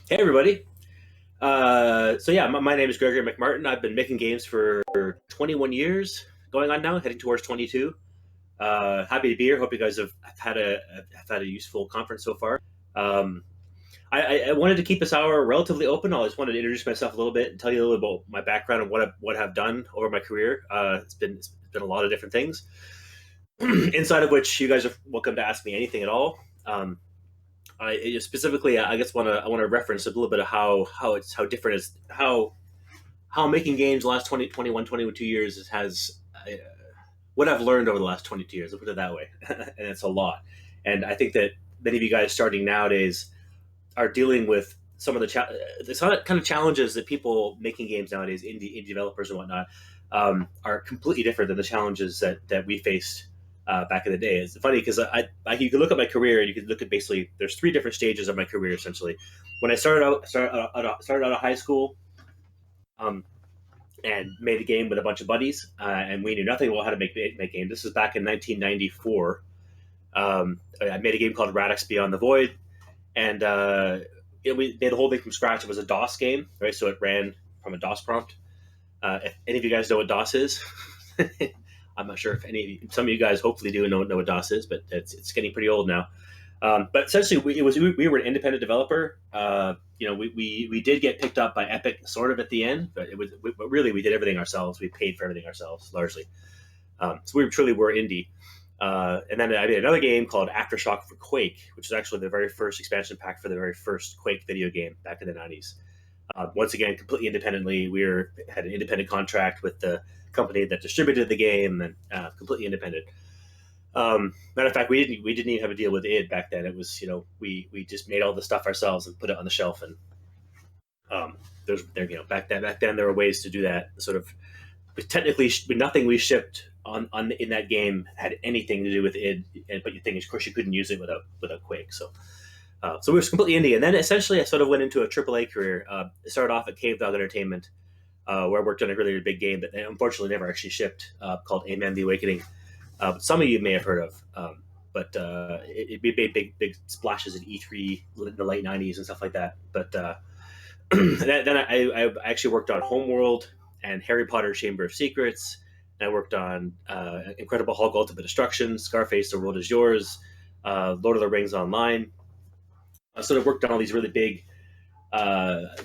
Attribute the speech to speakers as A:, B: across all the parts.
A: Hey everybody. My name is Gregory MacMartin. I've been making games for 21 years, going on now, heading towards 22. Happy to be here. Hope you guys have had a useful conference so far. Um, I wanted to keep this hour relatively open. I just wanted to introduce myself a little bit and tell you a little about my background and what I've done over my career. It's been a lot of different things, inside of which you guys are welcome to ask me anything at all. Specifically, I guess I want to reference a little bit of how different is how making games the last 20, 21, 22 years has what I've learned over the last 22 years. I'll put it that way, and it's a lot. And I think that many of you guys starting nowadays are dealing with some of the kind of challenges that people making games nowadays, indie developers and whatnot, are completely different than the challenges that we faced back in the day. It's funny because you can look at my career and you can look at basically there's three different stages of my career essentially. When I started out of high school, um, and made a game with a bunch of buddies, and we knew nothing about how to make games. This was back in 1994. I made a game called Radix Beyond the Void, and we made the whole thing from scratch. It was a DOS game, right? So it ran from a DOS prompt. If any of you guys know what DOS is, I'm not sure if some of you guys hopefully do know what DOS is, but it's getting pretty old now. But essentially, we were an independent developer. We did get picked up by Epic sort of at the end, but but really we did everything ourselves. We paid for everything ourselves largely. So we truly were indie. And then I made another game called Aftershock for Quake, which is actually the very first expansion pack for the very first Quake video game back in the 90s. Once again, completely independently. Had an independent contract with the company that distributed the game, and completely independent. Matter of fact, we didn't even have a deal with id back then. It was we just made all the stuff ourselves and put it on the shelf. And back then there were ways to do that. Sort of technically, nothing we shipped on in that game had anything to do with id. But you think, of course, you couldn't use it without Quake. So we were completely indie, and then essentially I sort of went into a AAA career. I started off at Cave Dog Entertainment, where I worked on a really big game that unfortunately never actually shipped, called Amen: The Awakening. Some of you may have heard of, but it made big splashes at E3 in the late '90s and stuff like that. But then I actually worked on Homeworld and Harry Potter: Chamber of Secrets. And I worked on Incredible Hulk: Ultimate Destruction, Scarface: The World Is Yours, Lord of the Rings Online. I sort of worked on all these really big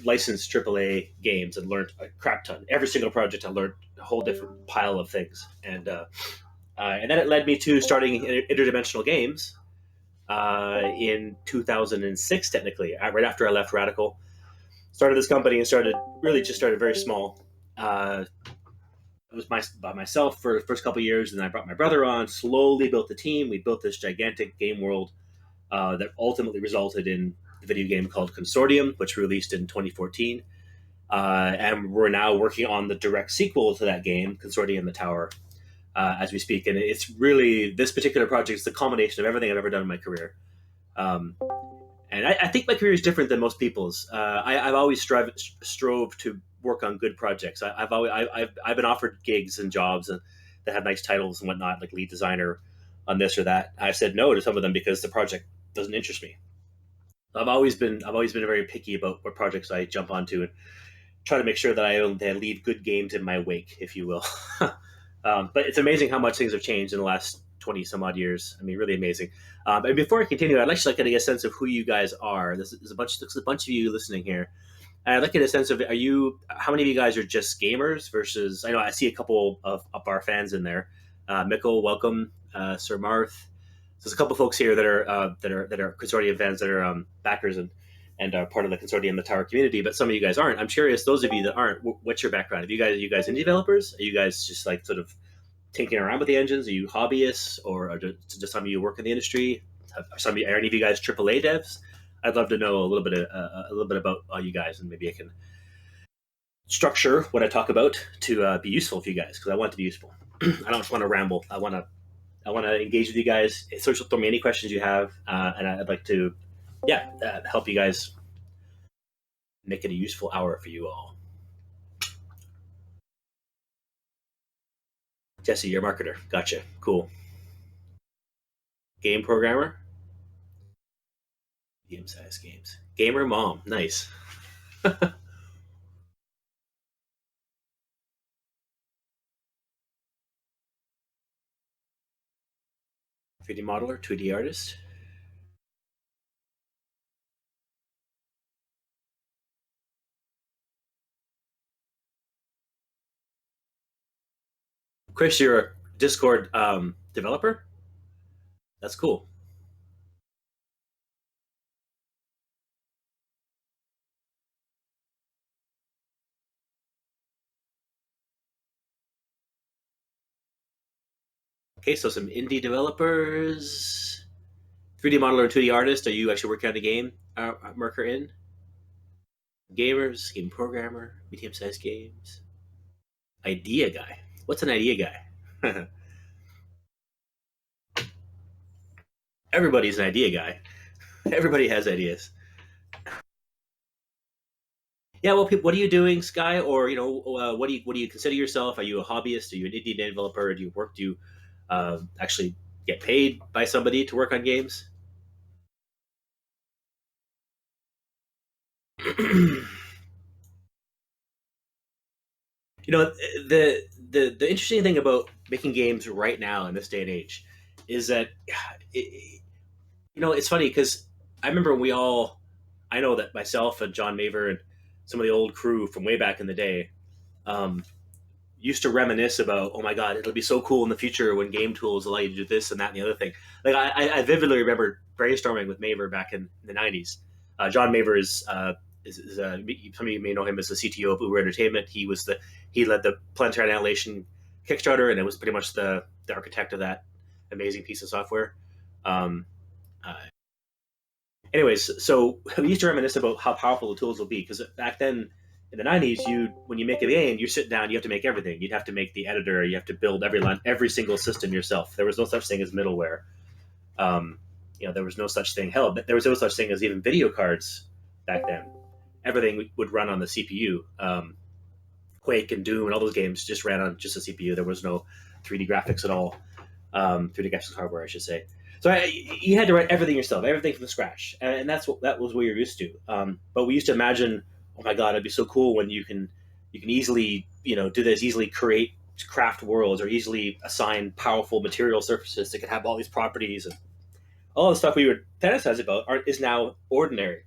A: licensed AAA games and learned a crap ton. Every single project I learned a whole different pile of things, and then it led me to starting Interdimensional Games in 2006, technically, right after I left Radical. Started this company and started very small. It was by myself for the first couple of years, and then I brought my brother on. Slowly built the team. We built this gigantic game world that ultimately resulted in the video game called Consortium, which released in 2014. And we're now working on the direct sequel to that game, Consortium: The Tower, as we speak. And it's really, this particular project is the culmination of everything I've ever done in my career. Um, and I think my career is different than most people's. I've always strove to work on good projects. I've been offered gigs and jobs that have nice titles and whatnot, like lead designer on this or that. I've said no to some of them because the project doesn't interest me. I've always been very picky about what projects I jump onto and try to make sure that I leave good games in my wake, if you will. But it's amazing how much things have changed in the last 20 some odd years. I mean, really amazing. And before I continue, I'd like to get a sense of who you guys are. There's a bunch of you listening here. And I'd like to get a sense of, how many of you guys are just gamers versus, I know I see a couple of our fans in there. Mikkel, welcome. Sir Marth. So there's a couple folks here that are Consortium fans, that are backers and are part of the Consortium, the Tower community. But some of you guys aren't. I'm curious, those of you that aren't, what's your background? Are you guys indie developers? Are you guys just like sort of tinkering around with the engines? Are you hobbyists, or are just some of you work in the industry? Are any of you guys AAA devs? I'd love to know a little bit about all you guys, and maybe I can structure what I talk about to be useful for you guys, because I want it to be useful. I don't just want to ramble. I want to engage with you guys. So throw me any questions you have, and I'd like to, help you guys make it a useful hour for you all. Jesse, you're a marketer. Gotcha. Cool. Game programmer. Medium-sized games. Gamer mom, nice. 3D modeler, 2D artist. Chris, you're a Discord developer. That's cool. Okay, so some indie developers, 3D modeler, and 2D artist. Are you actually working on the game? Marker in gamers, game programmer, medium-sized games. Idea guy. What's an idea guy? Everybody's an idea guy. Everybody has ideas. Yeah, well, people, what are you doing, Sky? Or what do you consider yourself? Are you a hobbyist? Are you an indie developer? Do you work? Do you actually get paid by somebody to work on games? The interesting thing about making games right now in this day and age is that it's funny because I remember we all, I know that myself and John Maver and some of the old crew from way back in the day um, used to reminisce about, oh my god, it'll be so cool in the future when game tools allow you to do this and that and the other thing. Like I vividly remember brainstorming with Maver back in the '90s. John Maver is some of you may know him as the CTO of Uber Entertainment. He led the Planetary Annihilation Kickstarter, and it was pretty much the architect of that amazing piece of software. Um, uh, Anyways, so we used to reminisce about how powerful the tools will be because back then in the '90s, you when you make a game, you sit down, you have to make everything. You'd have to make the editor, you have to build every single system yourself. There was no such thing as middleware. Um, there was no such thing. Hell, but there was no such thing as even video cards back then. Everything would run on the CPU. Quake and Doom and all those games just ran on just a CPU. There was no 3D graphics at all. 3D graphics hardware, I should say. So you had to write everything yourself, everything from scratch, and that was what you're used to. But we used to imagine, oh my god, it'd be so cool when you can easily do this, easily create craft worlds, or easily assign powerful material surfaces that could have all these properties and all the stuff we would fantasize about is now ordinary.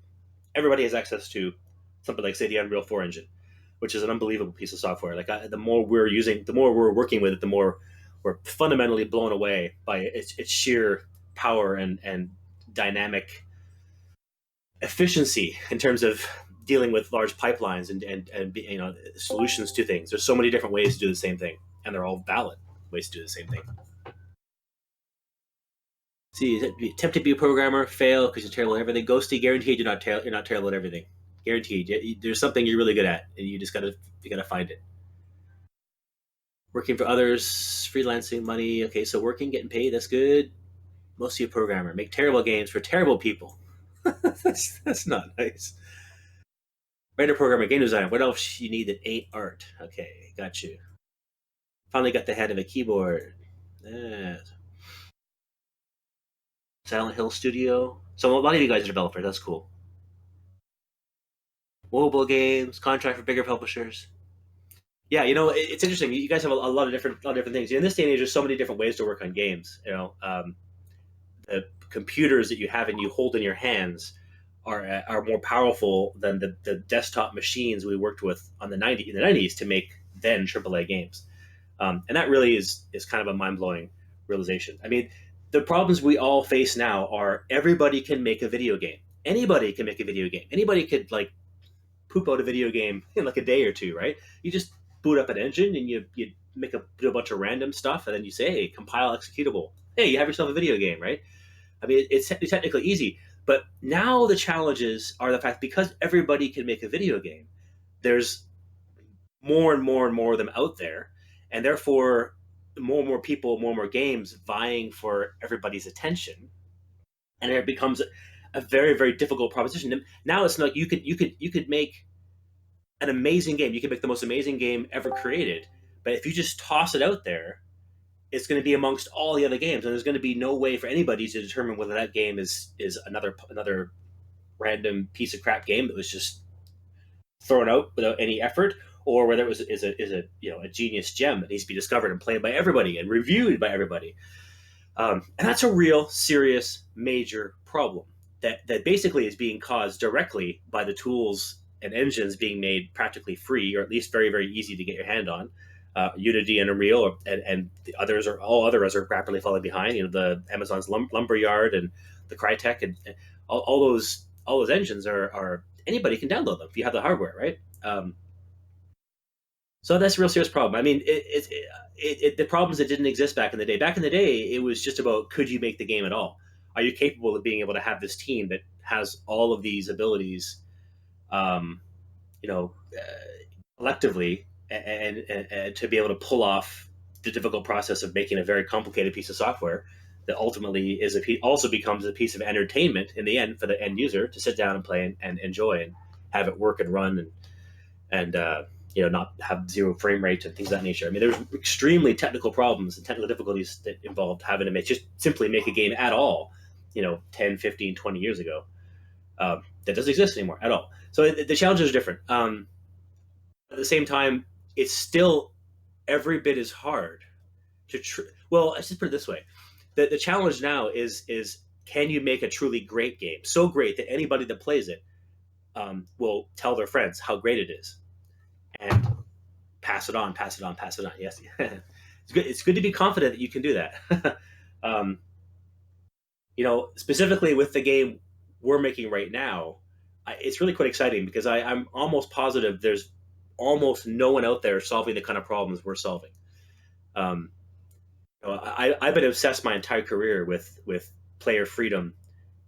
A: Everybody has access to something like, say, the Unreal 4 engine, which is an unbelievable piece of software. Like the more we're working with it, the more we're fundamentally blown away by its sheer power and dynamic efficiency in terms of dealing with large pipelines and solutions to things. There's so many different ways to do the same thing, and they're all valid ways to do the same thing. See, attempt to be a programmer, fail because you're terrible at everything. Ghosty, guaranteed you're not terrible at everything. Guaranteed. There's something you're really good at, and you gotta find it. Working for others, freelancing money. Okay, so working, getting paid, that's good. Mostly a programmer. Make terrible games for terrible people. That's not nice. Writer, programmer, game designer. What else you need that ain't art? Okay, got you. Finally got the head of a keyboard. Yeah. Silent Hill Studio. So a lot of you guys are developers. That's cool. Mobile games, contract for bigger publishers. Yeah, it's interesting. You guys have a lot of different things. In this day and age, there's so many different ways to work on games. The computers that you have and you hold in your hands are more powerful than the desktop machines we worked with in the '90s to make then AAA games. And that really is kind of a mind blowing realization. I mean, the problems we all face now are everybody can make a video game. Anybody can make a video game. Anybody could like poop out a video game in like a day or two, right? You just boot up an engine and you do a bunch of random stuff, and then you say, hey, compile executable. Hey, you have yourself a video game, right? I mean, it's technically easy, but now the challenges are the fact because everybody can make a video game, there's more and more and more of them out there, and therefore more and more people, more and more games vying for everybody's attention, and it becomes a very very difficult proposition. Now it's not you could make an amazing game, you can make the most amazing game ever created, but if you just toss it out there, it's going to be amongst all the other games, and there's going to be no way for anybody to determine whether that game is another random piece of crap game that was just thrown out without any effort, or whether it was is a a genius gem that needs to be discovered and played by everybody and reviewed by everybody. And that's a real serious major problem that basically is being caused directly by the tools and engines being made practically free, or at least very very easy to get your hand on. Unity and Unreal, and the others are all others are rapidly falling behind. The Amazon's Lumberyard and the Crytek and all those engines are anybody can download them if you have the hardware, right? So that's a real serious problem. I mean, the problems that didn't exist back in the day. Back in the day, it was just about could you make the game at all? Are you capable of being able to have this team that has all of these abilities, um, collectively, and to be able to pull off the difficult process of making a very complicated piece of software that ultimately also becomes a piece of entertainment in the end for the end user to sit down and play and enjoy and have it work and run and not have zero frame rate and things of that nature. I mean, there's extremely technical problems and technical difficulties that involved having to simply make a game at all, 10, 15, 20 years ago. That doesn't exist anymore at all. So the challenges are different. At the same time, it's still every bit as hard well, let's just put it this way. The challenge now is can you make a truly great game? So great that anybody that plays it will tell their friends how great it is and pass it on, pass it on, pass it on. Yes. It's good to be confident that you can do that. um, specifically with the game we're making right now, it's really quite exciting because I'm almost positive there's almost no one out there solving the kind of problems we're solving. Um, I've been obsessed my entire career with player freedom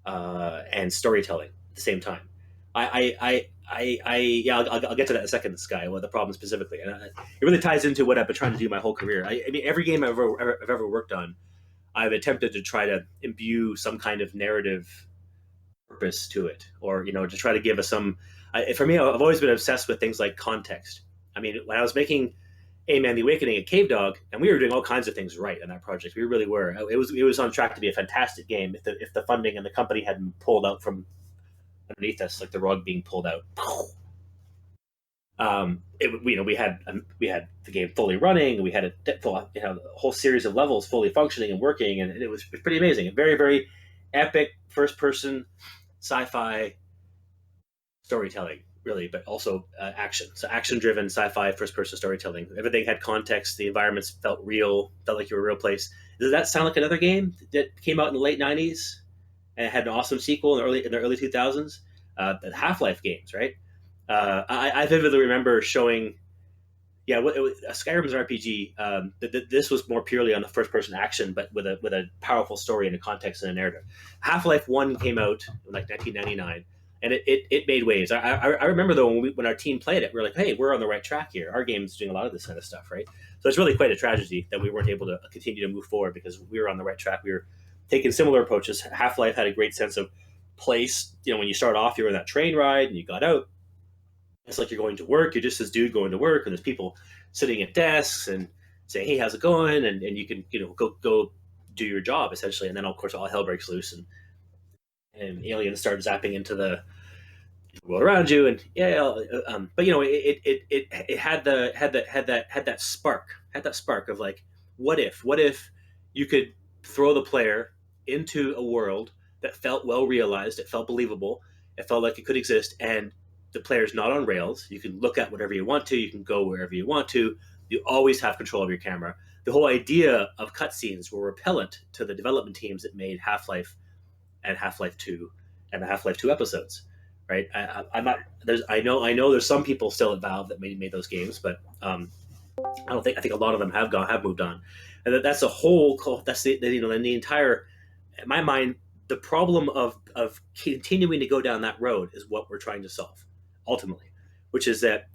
A: and storytelling at the same time. Yeah, I'll get to that in a second, Sky. What the problem specifically, and it really ties into what I've been trying to do my whole career. I mean, every game I've ever worked on, I've attempted to try to imbue some kind of narrative purpose to it, or to try to give us some. For me, I've always been obsessed with things like context. I mean, when I was making A Man the Awakening at Cave Dog, and we were doing all kinds of things right in that project. We really were. It was on track to be a fantastic game if the funding and the company hadn't pulled out from underneath us, like the rug being pulled out. We had the game fully running. We had a whole series of levels fully functioning and working, and it was pretty amazing. A very very epic first person sci-fi storytelling, really, but also action. So action driven sci-fi first person storytelling. Everything had context. The environments felt real. Felt like you were a real place. Does that sound like another game that came out in the late '90s and had an awesome sequel in the early 2000s? The Half-Life games, right? I vividly remember showing. Yeah, Skyrim's an RPG. This was more purely on the first-person action, but with a powerful story and a context and a narrative. Half-Life 1 came out in like 1999, and it made waves. I remember though when our team played it, we were like, hey, we're on the right track here. Our game's doing a lot of this kind of stuff, right? So it's really quite a tragedy that we weren't able to continue to move forward because we were on the right track. We were taking similar approaches. Half-Life had a great sense of place. When you start off, you're in that train ride and you got out. It's like you're going to work. You're just this dude going to work, and there's people sitting at desks and saying, "Hey, how's it going?" And you can go do your job essentially. And then of course all hell breaks loose, and aliens start zapping into the world around you. And but it had that spark of like, what if you could throw the player into a world that felt well realized, it felt believable, it felt like it could exist, and the player's not on rails. You can look at whatever you want to. You can go wherever you want to. You always have control of your camera. The whole idea of cutscenes were repellent to the development teams that made Half-Life and Half-Life 2 and the Half-Life 2 episodes, right? I'm not. I know. There's some people still at Valve that made those games, but I think a lot of them have moved on, and that's a whole. That's the entire. In my mind, the problem of continuing to go down that road is what we're trying to solve ultimately, which is that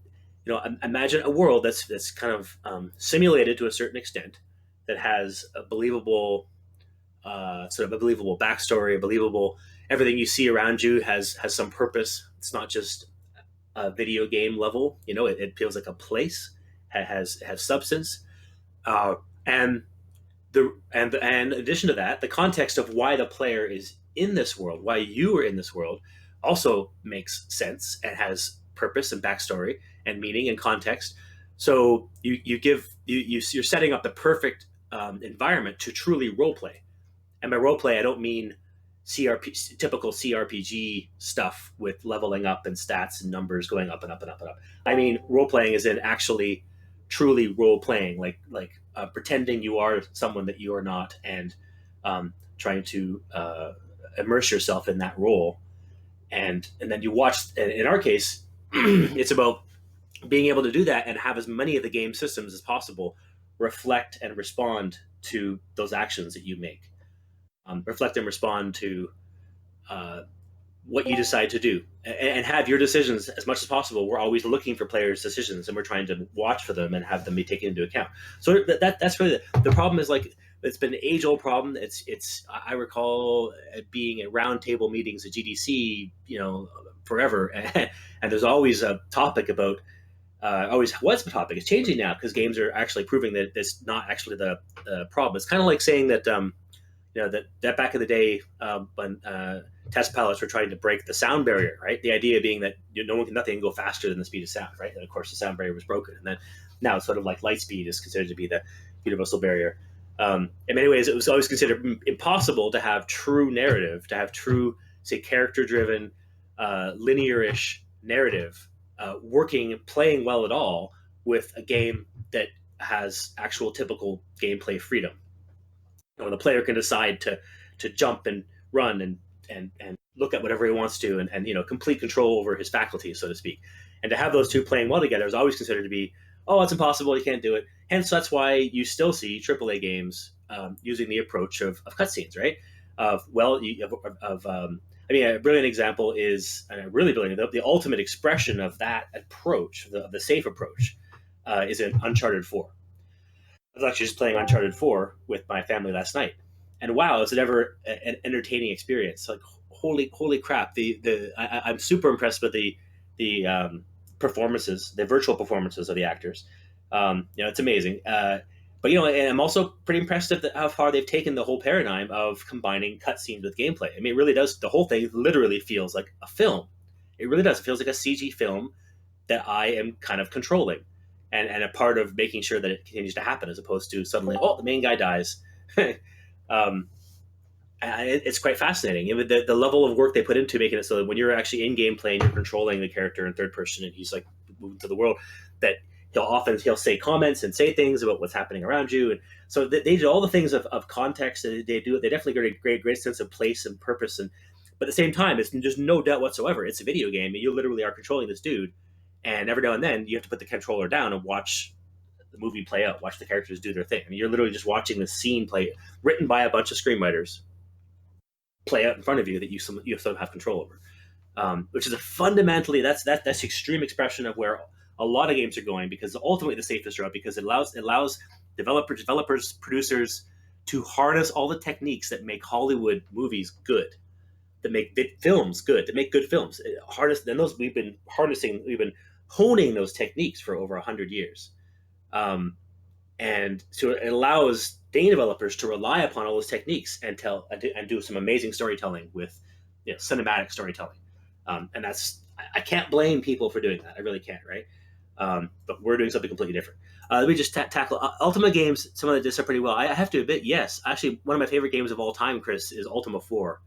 A: imagine a world that's kind of simulated to a certain extent, that has a believable sort of a believable backstory, a believable everything you see around you has some purpose. It's not just a video game level. It feels like a place, has substance, and in addition to that, the context of why the player is in this world, why you are in this world, also makes sense and has purpose and backstory and meaning and context. So you're setting up the perfect environment to truly role play. And by role play, I don't mean typical CRPG stuff with leveling up and stats and numbers going up and up and up and up. I mean role playing is in actually truly role playing, like pretending you are someone that you are not, and trying to immerse yourself in that role. And then you watch. In our case, it's about being able to do that and have as many of the game systems as possible reflect and respond to those actions that you make. Reflect and respond to uh, what you decide to do, and have your decisions as much as possible. We're always looking for players' decisions, and we're trying to watch for them and have them be taken into account. So that's really the problem. Is like it's been an age old problem. It's I recall being at round table meetings at GDC, forever, and there's always a topic about. Always was the topic. It's changing now because games are actually proving that it's not actually the problem. It's kind of like saying that that back in the day when test pilots were trying to break the sound barrier, right? The idea being that nothing can go faster than the speed of sound, right? And of course, the sound barrier was broken, and then now it's sort of like light speed is considered to be the universal barrier. In many ways, it was always considered impossible to have true narrative, to have true, say, character-driven, linear-ish narrative working, playing well at all with a game that has actual typical gameplay freedom. The player can decide to jump and run and look at whatever he wants to, and complete control over his faculties, so to speak. And to have those two playing well together is always considered to be, oh, it's impossible, you can't do it. Hence, that's why you still see AAA games using the approach of cutscenes, right? I mean, a brilliant example is, really brilliant, the ultimate expression of that approach, the safe approach, is in Uncharted 4. I was actually just playing Uncharted 4 with my family last night, and wow, is it ever an entertaining experience? Like holy crap! I'm super impressed with the performances, the virtual performances of the actors. It's amazing. But and I'm also pretty impressed at how far they've taken the whole paradigm of combining cutscenes with gameplay. I mean, it really does. The whole thing literally feels like a film. It really does. It feels like a CG film that I am kind of controlling, and a part of making sure that it continues to happen, as opposed to suddenly, oh, the main guy dies. um, it's quite fascinating. The level of work they put into making it so that when you're actually in gameplay and you're controlling the character in third person and he's like moving to the world, that he'll say comments and say things about what's happening around you, and so they did all the things of context. They do it. They definitely get a great sense of place and purpose, and but at the same time, it's just no doubt whatsoever. It's a video game, and you literally are controlling this dude, and every now and then you have to put the controller down and watch the movie play out, watch the characters do their thing. I mean, you're literally just watching the scene play, written by a bunch of screenwriters, play out in front of you that you still have control over. Which is a fundamentally that's extreme expression of where a lot of games are going, because ultimately the safest route, because it allows developers, producers to harness all the techniques that make Hollywood movies good, that make films good, that make good films. We've been honing those techniques for over 100 years. And so it allows game developers to rely upon all those techniques and do some amazing storytelling with cinematic storytelling. And I can't blame people for doing that. I really can't, right? But we're doing something completely different. Let me just tackle Ultima games. Some of that did pretty well. I have to admit, yes, actually, one of my favorite games of all time, Chris, is Ultima 4.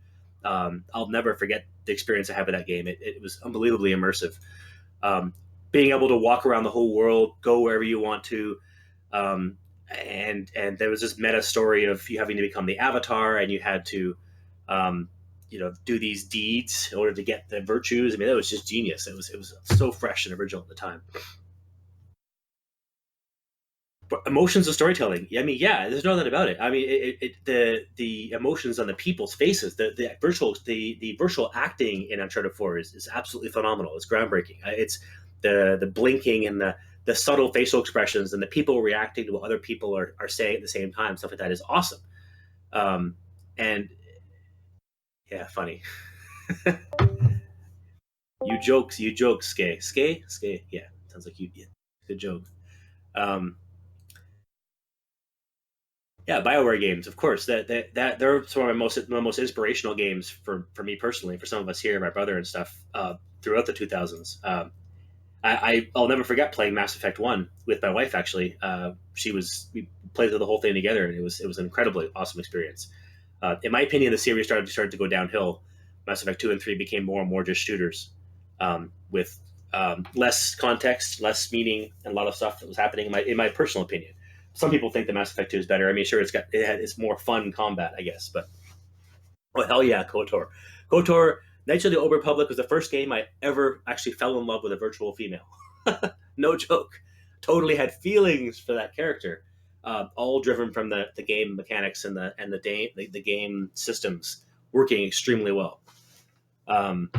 A: I'll never forget the experience I had with that game. It was unbelievably immersive. Being able to walk around the whole world, go wherever you want to, um, and there was this meta story of you having to become the avatar, and you had to do these deeds in order to get the virtues. I mean, it was just genius. It was so fresh and original at the time. But emotions of storytelling. I mean, yeah, there's no doubt about it. I mean, the emotions on the people's faces, the virtual acting in Uncharted 4 is absolutely phenomenal. It's groundbreaking. It's the blinking and the subtle facial expressions and the people reacting to what other people are saying at the same time. Stuff like that is awesome. And yeah, funny. You joke, Skay. Yeah, sounds like you. Yeah, good joke. Um, Yeah, Bioware games, of course. That they're some of my most inspirational games for me personally. For some of us here, my brother and stuff, throughout the 2000s. I'll never forget playing Mass Effect One with my wife. Actually, we played through the whole thing together, and it was an incredibly awesome experience. In my opinion, the series started to go downhill. Mass Effect 2 and 3 became more and more just shooters, with less context, less meaning, and a lot of stuff that was happening. In my personal opinion, some people think the Mass Effect 2 is better. I mean, sure, it's more fun combat, I guess, but oh hell yeah, KOTOR. KOTOR, Knights of the Old Republic was the first game I ever actually fell in love with a virtual female. No joke. Totally had feelings for that character, all driven from the game mechanics and the game systems working extremely well. Um,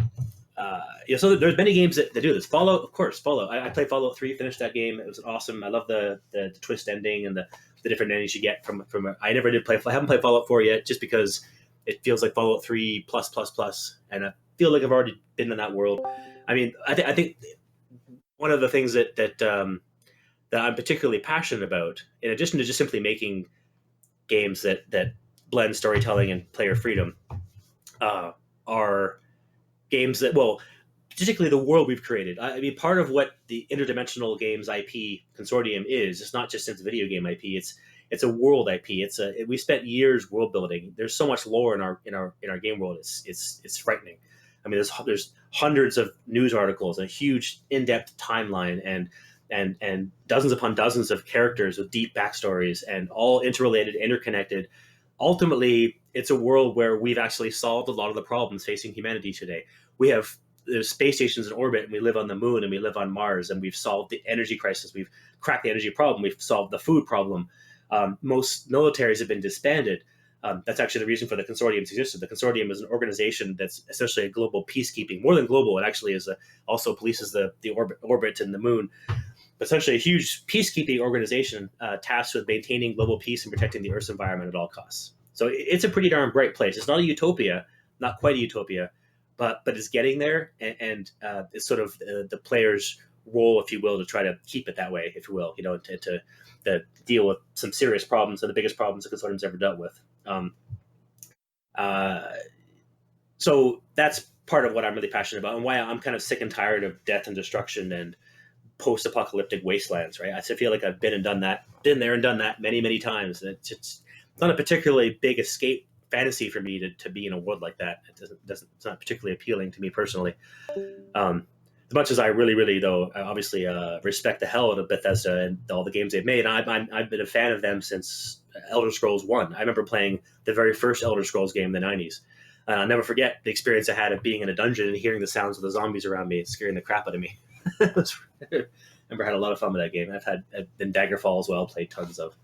A: so there's many games that do this. Fallout, of course, Fallout. I played Fallout 3, finished that game. It was awesome. I love the twist ending and the different endings you get from. I never did play. I haven't played Fallout 4 yet, just because it feels like Fallout 3 plus plus plus, and I feel like I've already been in that world. I mean, I think one of the things that I'm particularly passionate about, in addition to just simply making games that blend storytelling and player freedom, uh, are games that, well, particularly the world we've created. I mean, part of what the Interdimensional Games IP Consortium is, it's not just its video game IP. It's a world IP. We spent years world building. There's so much lore in our game world. It's frightening. I mean, there's hundreds of news articles, a huge in-depth timeline, and dozens upon dozens of characters with deep backstories, and all interrelated, interconnected. Ultimately, it's a world where we've actually solved a lot of the problems facing humanity today. We have There's space stations in orbit, and we live on the moon, and we live on Mars, and we've solved the energy crisis. We've cracked the energy problem. We've solved the food problem. Most militaries have been disbanded. That's actually the reason for the consortium's existence. The consortium is an organization that's essentially a global peacekeeping, more than global. It actually also polices the orbit and the moon. But essentially, a huge peacekeeping organization tasked with maintaining global peace and protecting the Earth's environment at all costs. So it's a pretty darn bright place. It's not a utopia, not quite a utopia, but it's getting there, and it's sort of the player's role, if you will, to try to keep it that way, if you will, to deal with some serious problems, and the biggest problems the consortium's ever dealt with. Uh, so that's part of what I'm really passionate about, and why I'm kind of sick and tired of death and destruction and post-apocalyptic wastelands. Right? I feel like I've been there and done that many, many times, and it's not a particularly big escape fantasy for me to be in a world like that. It's not particularly appealing to me personally. As much as I really, really, though, obviously respect the hell out of Bethesda and all the games they've made. I've been a fan of them since Elder Scrolls 1. I remember playing the very first Elder Scrolls game in the 90s. And I'll never forget the experience I had of being in a dungeon and hearing the sounds of the zombies around me and scaring the crap out of me. I remember I had a lot of fun with that game. I've been Daggerfall as well, played tons of.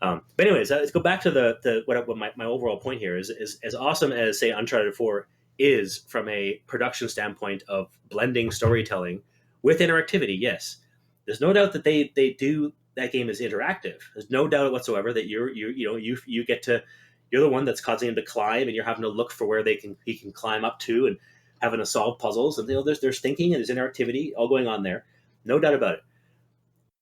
A: But anyways, let's go back to what my overall point here is as awesome as, say, Uncharted 4 is from a production standpoint of blending storytelling with interactivity. Yes, there's no doubt that they do that game is interactive. There's no doubt whatsoever that you get to, you're the one that's causing him to climb, and you're having to look for where he can climb up to, and having to solve puzzles, and there's thinking and there's interactivity all going on there. No doubt about it.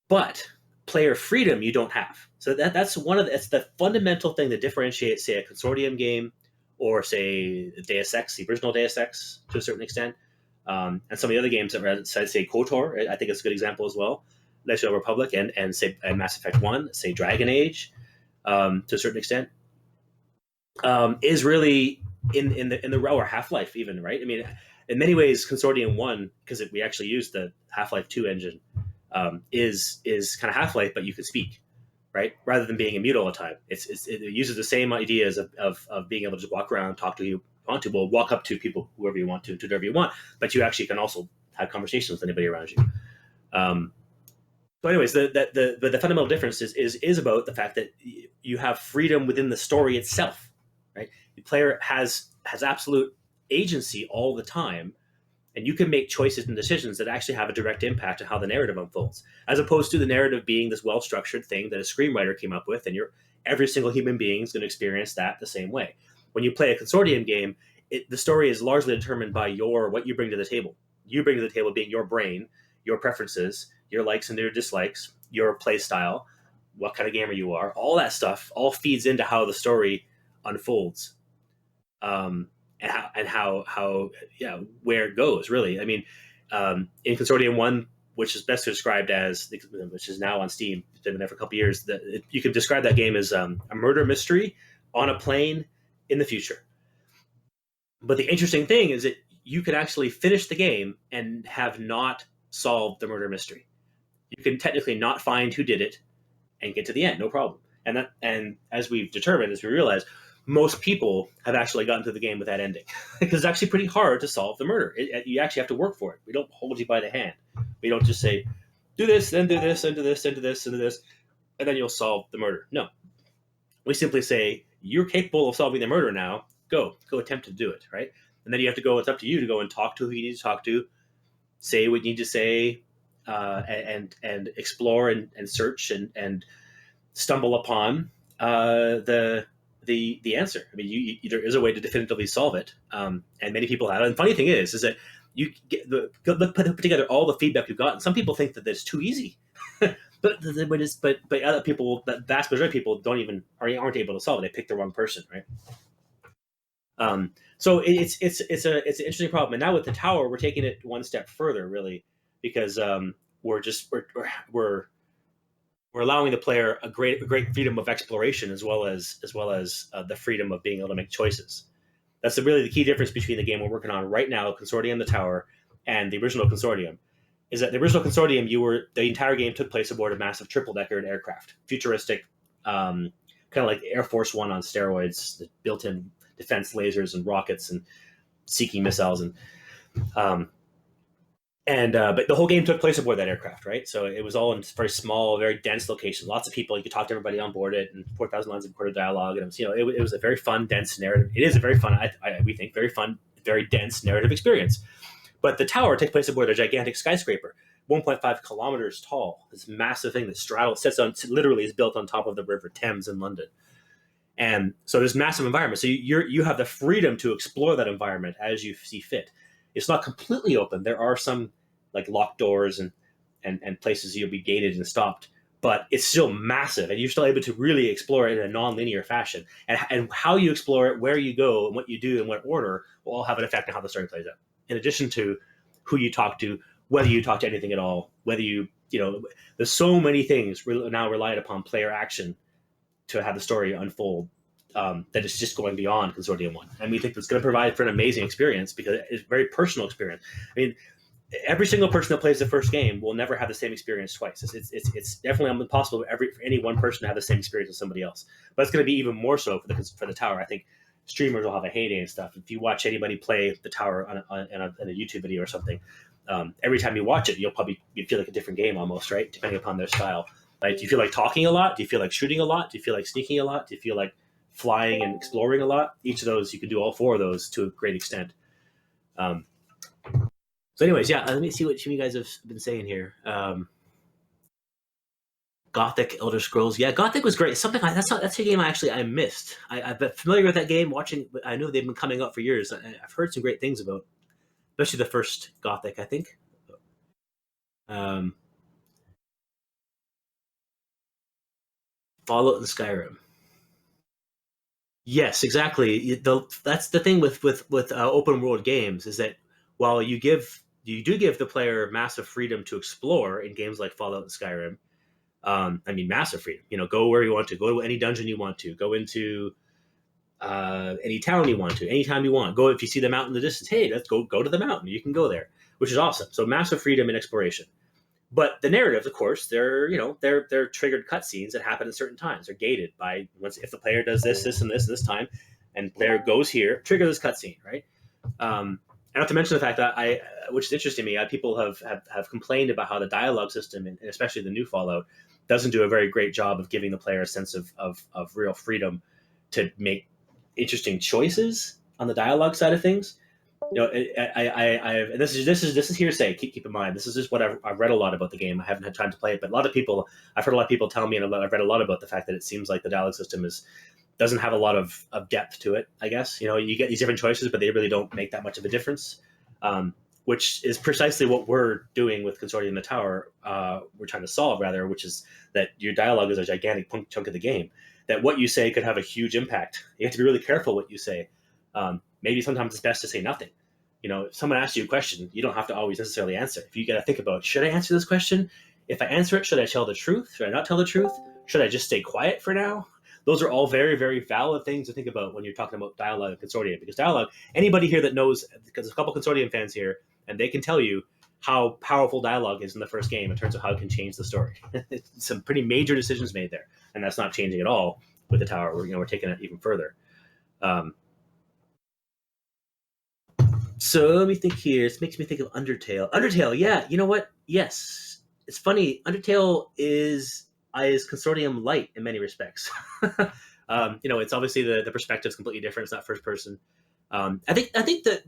A: But player freedom you don't have. So that's it's the fundamental thing that differentiates, say, a consortium game, or say Deus Ex, the original Deus Ex, to a certain extent, and some of the other games that say KOTOR. I think it's a good example as well. Knights of the Republic and say Mass Effect 1, say Dragon Age, to a certain extent, is really in the realm, or Half-Life even, right? I mean, in many ways, Consortium 1, because we actually used the Half-Life 2 engine, is kind of Half-Life, but you can speak, right? Rather than being mute all the time. It uses the same ideas of being able to just walk around, talk to who you want to. Well, walk up to people, whoever you want to whatever you want, but you actually can also have conversations with anybody around you. So anyways, the fundamental difference is about the fact that you have freedom within the story itself, right? The player has absolute agency all the time, and you can make choices and decisions that actually have a direct impact on how the narrative unfolds, as opposed to the narrative being this well-structured thing that a screenwriter came up with, and every single human being is going to experience that the same way. When you play a consortium game, the story is largely determined by what you bring to the table. You bring to the table being your brain, your preferences, your likes and your dislikes, your play style, what kind of gamer you are, all that stuff all feeds into how the story unfolds, um, and how yeah, where it goes really. I mean, in Consortium 1, which is best described as, which is now on Steam, it's been there for a couple of years, you can describe that game as a murder mystery on a plane in the future. But the interesting thing is that you can actually finish the game and have not solved the murder mystery. You can technically not find who did it and get to the end, no problem. And as we've determined, as we realize, most people have actually gotten to the game with that ending because it's actually pretty hard to solve the murder. You actually have to work for it. We don't hold you by the hand. We don't just say, do this, then do this, then do this, then do this, then do this, and then you'll solve the murder. No, we simply say, you're capable of solving the murder now. Go attempt to do it, right? And then you have to go. It's up to you to go and talk to who you need to talk to, say what you need to say, and explore and search and stumble upon the answer. I mean, there is a way to definitively solve it, and many people have. And the funny thing is that you put together all the feedback you've gotten. Some people think that it's too easy, but other people, the vast majority of people, aren't able to solve it. They pick the wrong person, right? So it's an interesting problem. And now with the tower, we're taking it one step further, really, because we're allowing the player a great freedom of exploration as well as the freedom of being able to make choices. That's really the key difference between the game we're working on right now, Consortium, the tower, and the original Consortium. Is that the original Consortium, the entire game took place aboard a massive triple-decker aircraft, futuristic, kind of like Air Force One on steroids, built-in defense lasers and rockets and seeking missiles but the whole game took place aboard that aircraft, right? So it was all in very small, very dense location. Lots of people. You could talk to everybody on board it, and 4,000 lines of recorded dialogue. And it was a very fun, dense narrative. It is a very fun, we think, very fun, very dense narrative experience. But the tower takes place aboard a gigantic skyscraper, 1.5 kilometers tall. This massive thing that literally is built on top of the River Thames in London. And so there's massive environment. So you have the freedom to explore that environment as you see fit. It's not completely open. There are some like locked doors and places you'll be gated and stopped, but it's still massive, and you're still able to really explore it in a non-linear fashion. And how you explore it, where you go, and what you do in what order will all have an effect on how the story plays out. In addition to who you talk to, whether you talk to anything at all, whether there's so many things now relied upon player action to have the story unfold, that it's just going beyond Consortium 1. And we think it's going to provide for an amazing experience because it's a very personal experience. I mean, every single person that plays the first game will never have the same experience twice. It's definitely impossible for any one person to have the same experience as somebody else. But it's going to be even more so for the tower. I think streamers will have a heyday and stuff. If you watch anybody play the tower in a YouTube video or something, every time you watch it, you'd feel like a different game almost, right? Depending upon their style. Like, do you feel like talking a lot? Do you feel like shooting a lot? Do you feel like sneaking a lot? Do you feel like flying and exploring a lot? Each of those, you can do all four of those to a great extent. So anyways, yeah, let me see what you guys have been saying here. Gothic Elder Scrolls. Yeah, Gothic was great. That's a game I missed. I've been familiar with that game, I know they've been coming up for years. I've heard some great things about, especially the first Gothic, I think. Fallout and Skyrim. Yes, exactly. That's the thing with open world games, is that while you do give the player massive freedom to explore in games like Fallout and Skyrim. Massive freedom. Go where you want to, go to any dungeon you want to, go into any town you want to, anytime you want. Go if you see the mountain in the distance. Hey, let's go to the mountain. You can go there, which is awesome. So massive freedom and exploration. But the narratives, of course, they're triggered cutscenes that happen at certain times. They're gated by if the player does this, and this time, and player goes here, trigger this cutscene, right? And not to mention the fact that which is interesting to me, people have complained about how the dialogue system, and especially the new Fallout, doesn't do a very great job of giving the player a sense of real freedom to make interesting choices on the dialogue side of things. This is hearsay. Keep in mind, this is just what I've read a lot about the game. I haven't had time to play it, but I've heard a lot of people tell me, and I've read a lot about the fact that it seems like the dialogue system doesn't have a lot of depth to it. I guess you get these different choices, but they really don't make that much of a difference. which is precisely what we're doing with Consortium the Tower. We're trying to solve, rather, which is that your dialogue is a gigantic chunk of the game. That what you say could have a huge impact. You have to be really careful what you say. Maybe sometimes it's best to say nothing. If someone asks you a question, you don't have to always necessarily answer. If you got to think about, should I answer this question? If I answer it, should I tell the truth? Should I not tell the truth? Should I just stay quiet for now? Those are all very, very valid things to think about when you're talking about dialogue and Consortium. Because dialogue, anybody here that knows, because there's a couple Consortium fans here, and they can tell you how powerful dialogue is in the first game in terms of how it can change the story. Some pretty major decisions made there, and that's not changing at all with the tower. We're taking it even further. So let me think here. This makes me think of Undertale. Undertale, yeah. You know what? Yes. It's funny. Undertale is Consortium light in many respects. It's obviously the perspective is completely different. It's not first person. I think that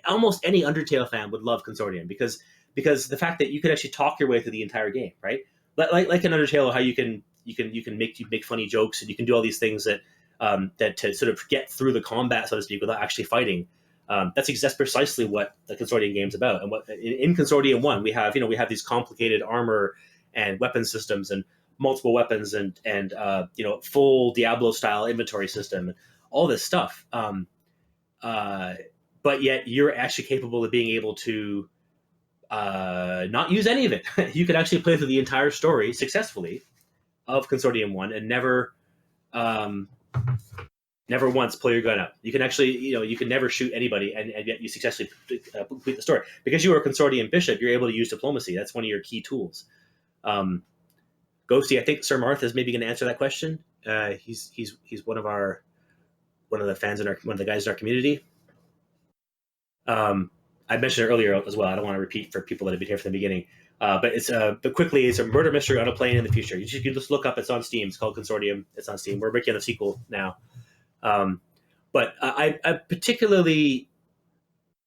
A: almost any Undertale fan would love Consortium because the fact that you can actually talk your way through the entire game, right? Like in Undertale, how you can make funny jokes and you can do all these things that to sort of get through the combat, so to speak, without actually fighting. That's precisely what the Consortium game's about. And what in Consortium 1, we have these complicated armor and weapon systems and multiple weapons and full Diablo style inventory system and all this stuff. But yet you're actually capable of being able to not use any of it. You could actually play through the entire story successfully of Consortium 1 and never once pull your gun out. You can actually, you can never shoot anybody, and yet you successfully complete the story. Because you are a Consortium bishop, you're able to use diplomacy. That's one of your key tools. Ghosty, I think Sir Marth is maybe going to answer that question. He's one of the fans one of the guys in our community. I mentioned it earlier as well. I don't want to repeat for people that have been here from the beginning. But quickly, it's a murder mystery on a plane in the future. You can just look up. It's on Steam. It's called Consortium. It's on Steam. We're working on the sequel now. But I'm particularly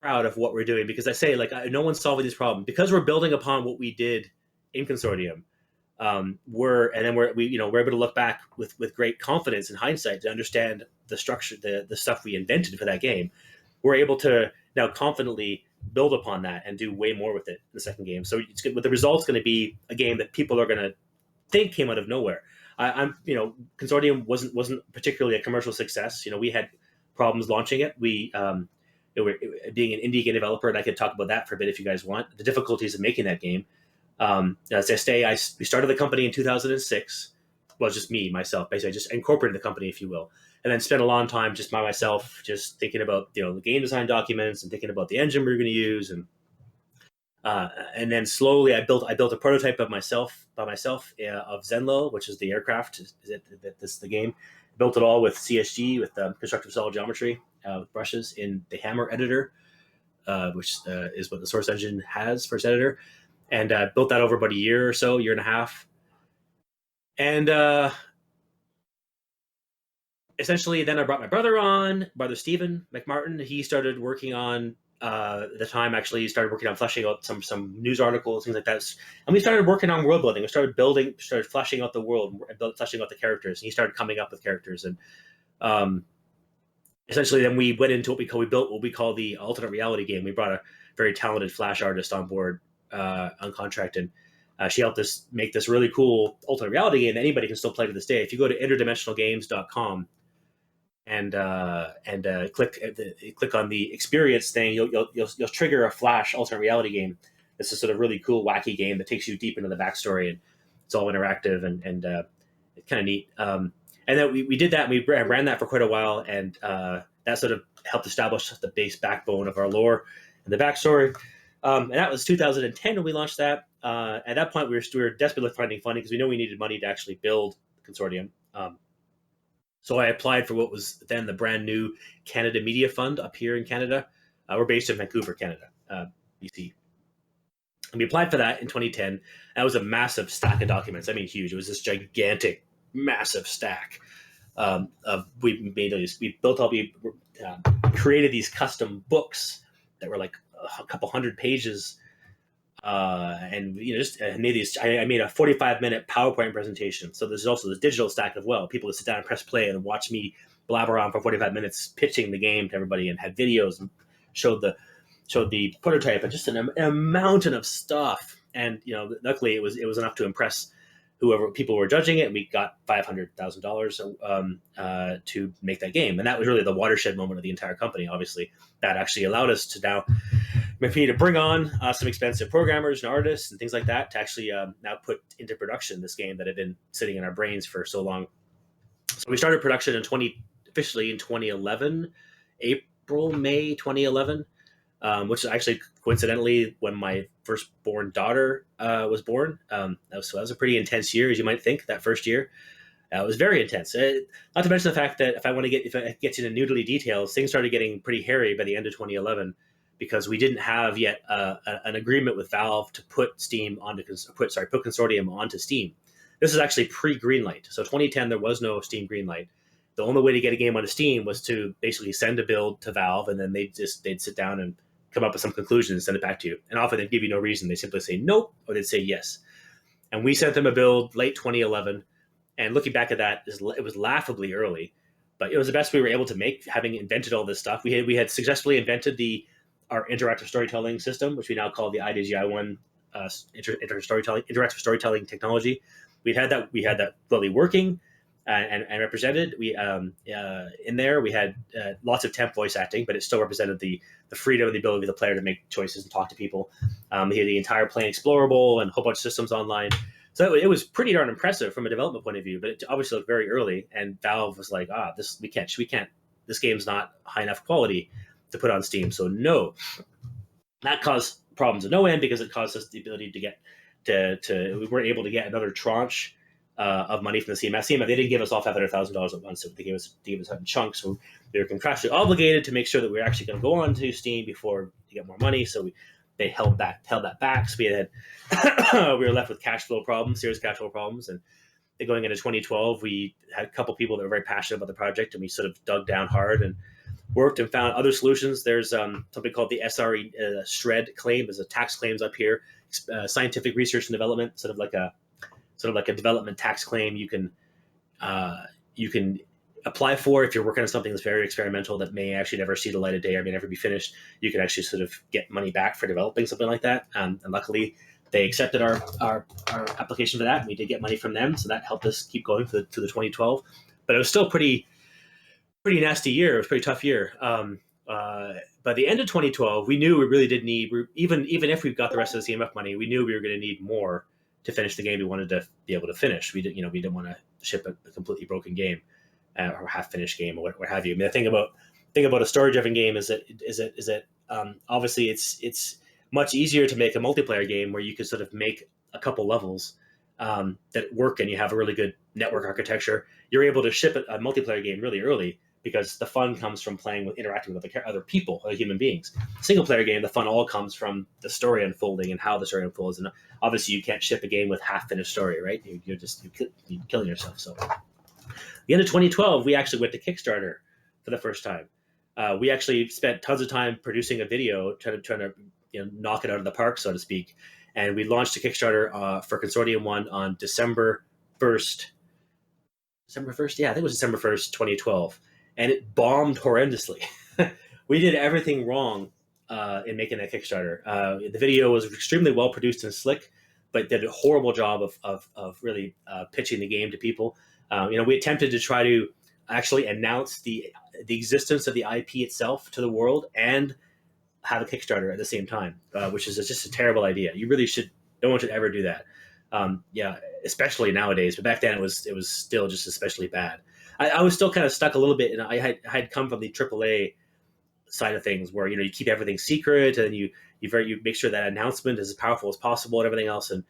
A: proud of what we're doing because I say, no one's solving this problem because we're building upon what we did in Consortium. We're able to look back with great confidence and hindsight to understand the structure, the stuff we invented for that game. We're able to now confidently build upon that and do way more with it in the second game. So it's good. But the result's going to be a game that people are going to think came out of nowhere. Consortium wasn't particularly a commercial success. We had problems launching it. We being an indie game developer, and I could talk about that for a bit if you guys want. The difficulties of making that game. As I say, we started the company in 2006. Well, just myself, basically. I just incorporated the company, if you will, and then spent a long time just by myself, just thinking about the game design documents and thinking about the engine we were going to use, and then slowly I built a prototype by myself of Zenlo, which is the aircraft. This is the game. Built it all with CSG, with constructive solid geometry, with brushes in the Hammer editor, which is what the Source Engine has for its editor. And built that over about a year or so, year and a half. And essentially, then I brought my brother Stephen MacMartin. He started working on, at the time, actually, he started working on fleshing out some news articles, things like that. And we started working on world building. We started fleshing out the world, fleshing out the characters. And he started coming up with characters. And essentially, then we went into we built what we call the alternate reality game. We brought a very talented Flash artist on board on contract, and she helped us make this really cool alternate reality game that anybody can still play to this day. If you go to interdimensionalgames.com and click on the experience thing, you'll trigger a Flash alternate reality game. It's a sort of really cool, wacky game that takes you deep into the backstory, and it's all interactive and it's kind of neat. And then we did that, and we ran that for quite a while, and that sort of helped establish the base backbone of our lore and the backstory. And that was 2010 when we launched that. At that point, we were desperately finding funding because we know we needed money to actually build Consortium. So I applied for what was then the brand new Canada Media Fund up here in Canada. We're based in Vancouver, Canada, BC. And we applied for that in 2010. That was a massive stack of documents. I mean, huge. It was this gigantic, massive stack. We created these custom books that were like a couple hundred pages. And I made a 45-minute PowerPoint presentation. So there's also this digital stack as well. People would sit down and press play and watch me blabber on for 45 minutes, pitching the game to everybody, and had videos and showed showed the prototype and just a mountain of stuff. And luckily it was enough to impress whoever people were judging it, and we got $500,000 to make that game. And that was really the watershed moment of the entire company. Obviously, that actually allowed us to now to bring on some expensive programmers and artists and things like that to actually now put into production this game that had been sitting in our brains for so long. So we started production officially in 2011, May 2011, which is actually coincidentally when my firstborn daughter was born. So that was a pretty intense year, as you might think. That first year, it was very intense. Not to mention the fact that if I get to the noodly details, things started getting pretty hairy by the end of 2011 because we didn't have yet an agreement with Valve to put Consortium onto Steam. This is actually pre-Greenlight. So 2010, there was no Steam Greenlight. The only way to get a game onto Steam was to basically send a build to Valve, and then they'd sit down and come up with some conclusions and send it back to you. And often they'd give you no reason. They simply say nope, or they'd say yes. And we sent them a build late 2011. And looking back at that, it was laughably early, but it was the best we were able to make, having invented all this stuff. We had successfully invented our interactive storytelling system, which we now call the IDGi one interactive storytelling technology. We had that fully working and represented. We in there we had lots of temp voice acting, but it still represented the freedom and the ability of the player to make choices and talk to people. We had the entire plane explorable and a whole bunch of systems online. So it was pretty darn impressive from a development point of view, but it obviously looked very early. And Valve was like, we can't. This game's not high enough quality to put on Steam. So no, that caused problems at no end because it caused us the ability to get we weren't able to get another tranche of money from the CMS. They didn't give us all $500,000 at once. So they gave us in chunks. So they were contractually obligated to make sure that we were actually going to go on to Steam before to get more money. So they held that back. So we were left with serious cash flow problems. And going into 2012, we had a couple people that were very passionate about the project, and we sort of dug down hard and worked and found other solutions. There's something called the SRE SRED claim. There's a tax claims up here, scientific research and development, sort of like a development tax claim. You can apply for if you're working on something that's very experimental that may actually never see the light of day or may never be finished. You can actually sort of get money back for developing something like that. And luckily, they accepted our application for that, and we did get money from them. So that helped us keep going to the 2012. But it was still pretty nasty year. It was a pretty tough year. By the end of 2012, we knew we really did need, even if we've got the rest of the CMF money, we knew we were going to need more to finish the game we wanted to be able to finish. We didn't want to ship a completely broken game or half-finished game or what have you. I mean, the thing about a story-driven game is that obviously it's much easier to make a multiplayer game where you can sort of make a couple levels that work and you have a really good network architecture. You're able to ship a multiplayer game really early because the fun comes from interacting with other people, other human beings. Single player game, the fun all comes from the story unfolding and how the story unfolds. And obviously, you can't ship a game with half finished story, right? You're killing yourself. So, the end of 2012, we actually went to Kickstarter for the first time. We actually spent tons of time producing a video, trying to knock it out of the park, so to speak. And we launched a Kickstarter for Consortium 1 on December 1st. December 1st? Yeah, I think it was December 1st, 2012. And it bombed horrendously. We did everything wrong in making that Kickstarter. The video was extremely well produced and slick, but did a horrible job of really pitching the game to people. We attempted to try to actually announce the existence of the IP itself to the world and have a Kickstarter at the same time, which is just a terrible idea. No one should ever do that. Especially nowadays, but back then it was still just especially bad. I was still kind of stuck a little bit, and I had come from the AAA side of things where you keep everything secret and you make sure that announcement is as powerful as possible and everything else. And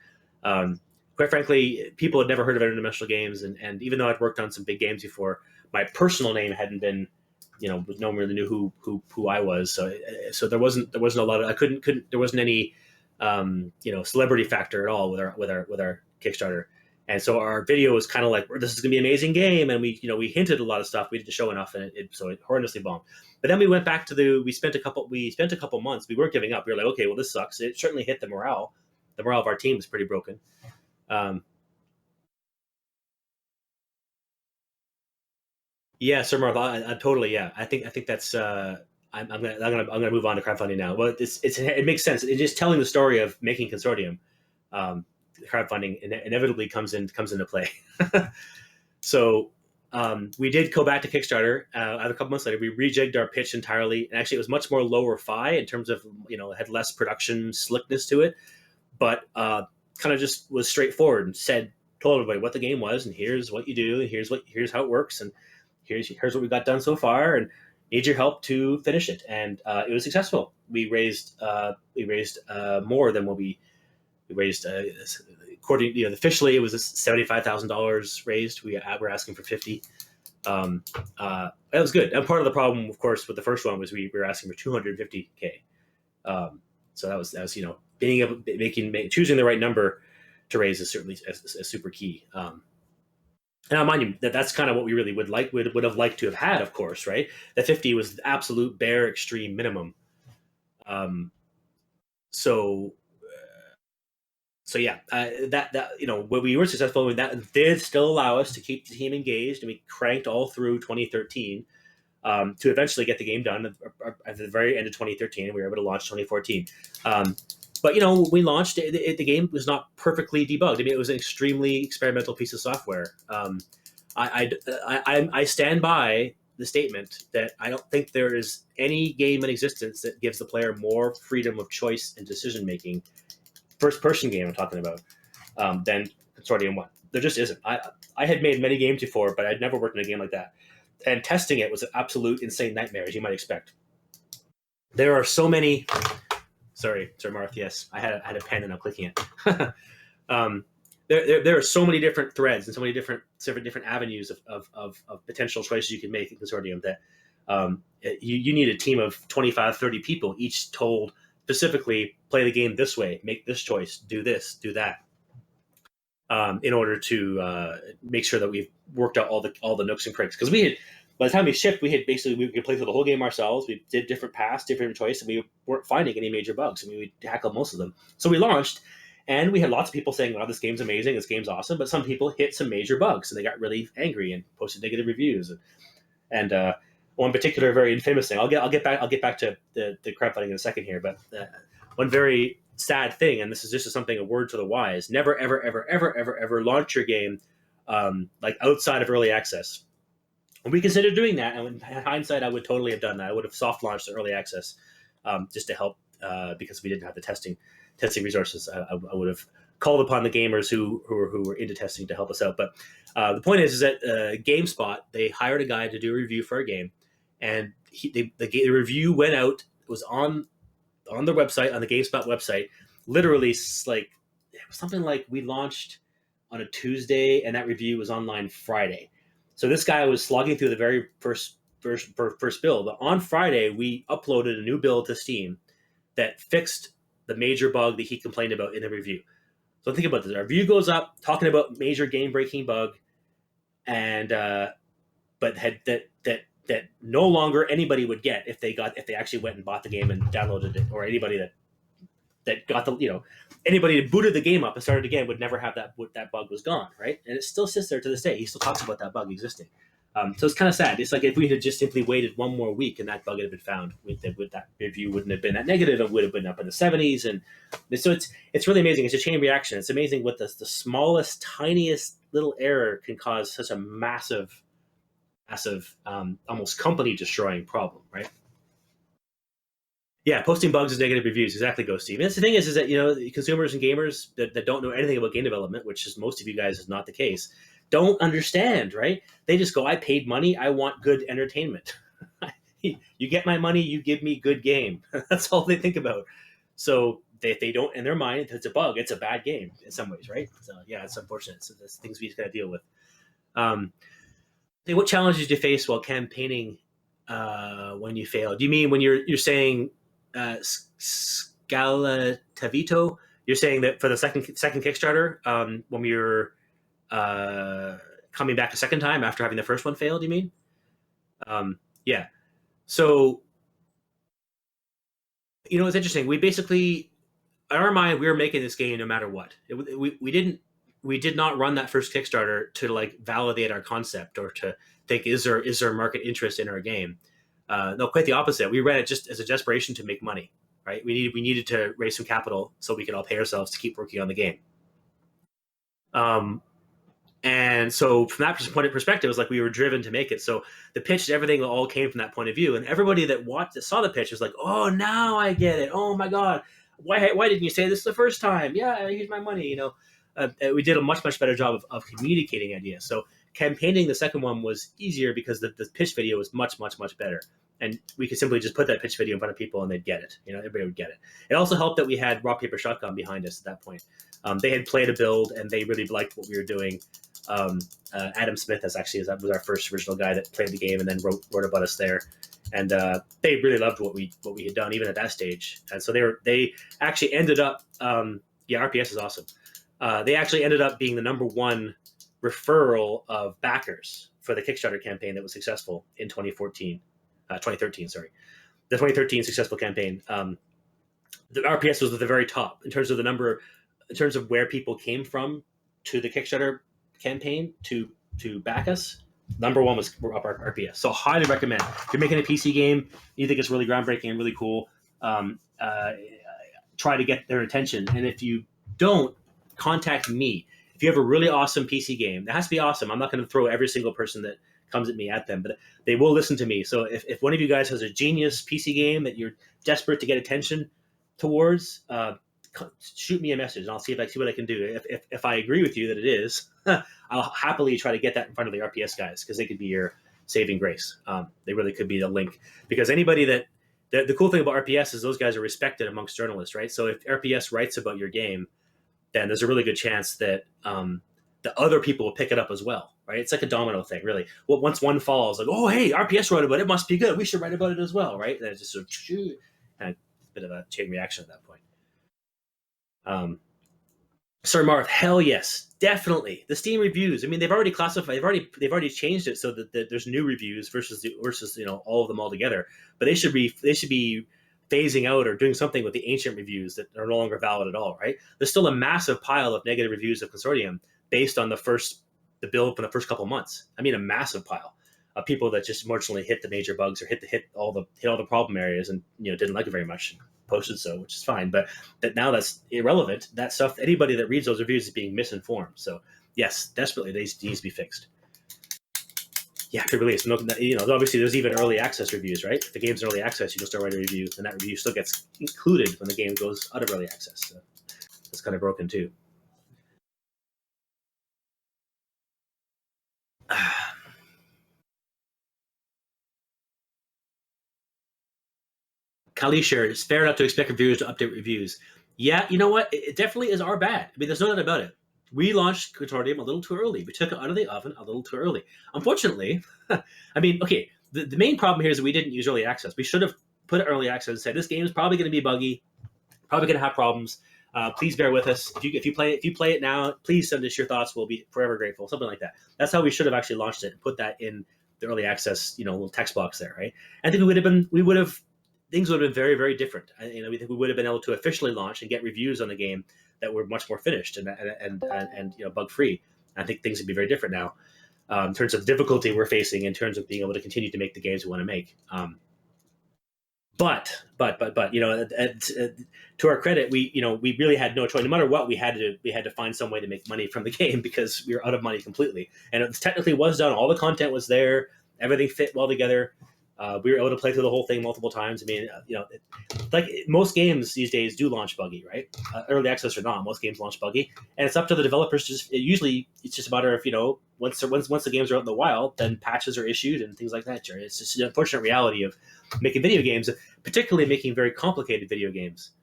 A: quite frankly, people had never heard of Interdimensional Games, and even though I'd worked on some big games before, my personal name hadn't been, no one really knew who I was. So there wasn't a lot of there wasn't any celebrity factor at all with our Kickstarter. And so our video was kind of like, this is going to be an amazing game. And we hinted a lot of stuff. We didn't show enough, and so it horrendously bombed. But then we went back to we spent a couple months. We weren't giving up. We were like, okay, well, this sucks. It certainly hit the morale. The morale of our team was pretty broken. Yeah, Sir Martha, totally. Yeah. I think that's I'm gonna move on to crowdfunding now. Well, it makes sense. It's just telling the story of making Consortium. Crowdfunding inevitably comes into play. So we did go back to Kickstarter. A couple months later, we rejigged our pitch entirely, and actually, it was much more lower fi in terms of it had less production slickness to it, but kind of just was straightforward and told everybody what the game was, and here's what you do, and here's how it works, and here's what we got done so far, and need your help to finish it. And it was successful. We raised more than what we raised. According, officially it was $75,000 raised. We're asking for 50. That was good. And part of the problem, of course, with the first one was we were asking for 250K. So that was being able choosing the right number to raise is certainly a super key. And I mind you that's kind of what we really would have liked to have had, of course, right? The 50 was the absolute bare extreme minimum. So yeah, that when we were successful, that did still allow us to keep the team engaged, and we cranked all through 2013 to eventually get the game done at the very end of 2013, and we were able to launch 2014. But we launched the game was not perfectly debugged. I mean, it was an extremely experimental piece of software. I stand by the statement that I don't think there is any game in existence that gives the player more freedom of choice and decision making. First-person game I'm talking about than Consortium 1. There just isn't. I had made many games before, but I'd never worked in a game like that. And testing it was an absolute insane nightmare, as you might expect. There are so many... Sorry, Sir Marth, yes. I had a pen and I'm clicking it. There are so many different threads and so many different avenues of potential choices you can make in Consortium that you need a team of 25, 30 people, each told specifically play the game this way, make this choice, do this, do that, in order to make sure that we've worked out all the nooks and cranks. Because by the time we shipped, we could play through the whole game ourselves. We did different paths, different choices, and we weren't finding any major bugs. I mean, we tackled most of them. So we launched, and we had lots of people saying, "Wow, this game's amazing, this game's awesome." But some people hit some major bugs, and they got really angry and posted negative reviews. And one particular very infamous thing. I'll get back to the crowdfunding in a second here, but one very sad thing, and this is just a word to the wise: never, ever, ever, ever, ever, ever launch your game like outside of early access. And we considered doing that, and in hindsight, I would totally have done that. I would have soft launched the early access just to help because we didn't have the testing resources. I would have called upon the gamers who were into testing to help us out. But the point is that GameSpot, they hired a guy to do a review for our game, and the review went out. It was on the website, on the GameSpot website, literally like it was something like we launched on a Tuesday, and that review was online Friday. So this guy was slogging through the very first build. But on Friday, we uploaded a new build to Steam that fixed the major bug that he complained about in the review. So think about this: our review goes up talking about major game-breaking bug, and but had that no longer anybody would get if they actually went and bought the game and downloaded it, or anybody that got anybody that booted the game up and started again would never have that bug was gone, right? And it still sits there to this day. He still talks about that bug existing. So it's kind of sad. It's like if we had just simply waited one more week and that bug had been found, that review wouldn't have been that negative. It would have been up in the 70s. And so it's really amazing. It's a chain reaction. It's amazing what the smallest, tiniest little error can cause such a massive, almost company destroying problem, right? Yeah, posting bugs is negative reviews. Exactly, Ghost Steve. And that's the thing is that consumers and gamers that don't know anything about game development, which is most of you guys is not the case, don't understand, right? They just go, I paid money, I want good entertainment. You get my money, you give me good game. That's all they think about. So they don't, in their mind, if it's a bug, it's a bad game in some ways, right? So yeah, it's unfortunate. So that's things we just got to deal with. What challenges do you face while campaigning when you fail? Do you mean when you're saying Scala Tavito? You're saying that for the second Kickstarter, when we were coming back a second time after having the first one fail, do you mean? Yeah. So, it's interesting. We basically, in our mind, we were making this game no matter what. We did not run that first Kickstarter to like validate our concept or to think is there market interest in our game. No, quite the opposite. We ran it just as a desperation to make money, right? We needed to raise some capital so we could all pay ourselves to keep working on the game. And so from that point of perspective, it was like we were driven to make it. So the pitch, everything all came from that point of view. And everybody that saw the pitch was like, oh, now I get it. Oh my God. Why didn't you say this the first time? Yeah, here's my money. We did a much better job of communicating ideas. So campaigning the second one was easier because the pitch video was much better. And we could simply just put that pitch video in front of people and they'd get it. Everybody would get it. It also helped that we had Rock Paper Shotgun behind us at that point. They had played a build and they really liked what we were doing. Adam Smith was our first original guy that played the game and then wrote about us there. And they really loved what we had done even at that stage. And so they actually ended up RPS is awesome. They actually ended up being the number one referral of backers for the Kickstarter campaign that was successful in 2013. The 2013 successful campaign. The RPS was at the very top in terms of where people came from to the Kickstarter campaign to back us. Number one was RPS. So highly recommend. If you're making a PC game, you think it's really groundbreaking and really cool, try to get their attention. And if you don't, contact me. If you have a really awesome PC game, that has to be awesome. I'm not going to throw every single person that comes at me at them, but they will listen to me. So if one of you guys has a genius PC game that you're desperate to get attention towards, shoot me a message and I'll see what I can do. If I agree with you that it is, I'll happily try to get that in front of the RPS guys because they could be your saving grace. They really could be the link, because anybody the cool thing about RPS is those guys are respected amongst journalists, right? So if RPS writes about your game, then there's a really good chance that the other people will pick it up as well, right? It's like a domino thing, really. Well, once one falls, like, oh, hey, RPS wrote about it, must be good. We should write about it as well, right? And it's just sort of kind of a bit of a chain reaction at that point. Sir Marth, hell yes, definitely. The Steam reviews. I mean, they've already classified. They've already changed it so that there's new reviews versus all of them all together. But they should be phasing out or doing something with the ancient reviews that are no longer valid at all, right? There's still a massive pile of negative reviews of Consortium based on the build from the first couple of months. I mean, a massive pile of people that just marginally hit the major bugs or hit all the problem areas and didn't like it very much and posted so, which is fine. But now that's irrelevant. That stuff, anybody that reads those reviews is being misinformed. So yes, desperately, they need to be fixed. Yeah, after release. Obviously there's even early access reviews, right? If the game's in early access, you can still write a review, and that review still gets included when the game goes out of early access. So it's kind of broken too. Kalisher, it's fair enough to expect reviewers to update reviews. Yeah, you know what? It definitely is our bad. I mean, there's no doubt about it. We launched Consortium a little too early. We took it out of the oven a little too early. Unfortunately, I mean, okay, the main problem here is that we didn't use early access. We should have put it early access and said, this game is probably going to be buggy, probably going to have problems. Please bear with us. If you play it now, please send us your thoughts. We'll be forever grateful. Something like that. That's how we should have actually launched it and put that in the early access, little text box there, right? I think things would have been very, very different. We think we would have been able to officially launch and get reviews on the game that were much more finished and bug free. I think things would be very different now in terms of the difficulty we're facing in terms of being able to continue to make the games we want to make. But to our credit, we really had no choice. No matter what, we had to find some way to make money from the game because we were out of money completely. And it technically was done. All the content was there. Everything fit well together. We were able to play through the whole thing multiple times. I mean, like most games these days do launch buggy, right? Early access or not, most games launch buggy, and it's up to the developers. Usually, it's just a matter of once the games are out in the wild, then patches are issued and things like that. Jerry, it's just an unfortunate reality of making video games, particularly making very complicated video games.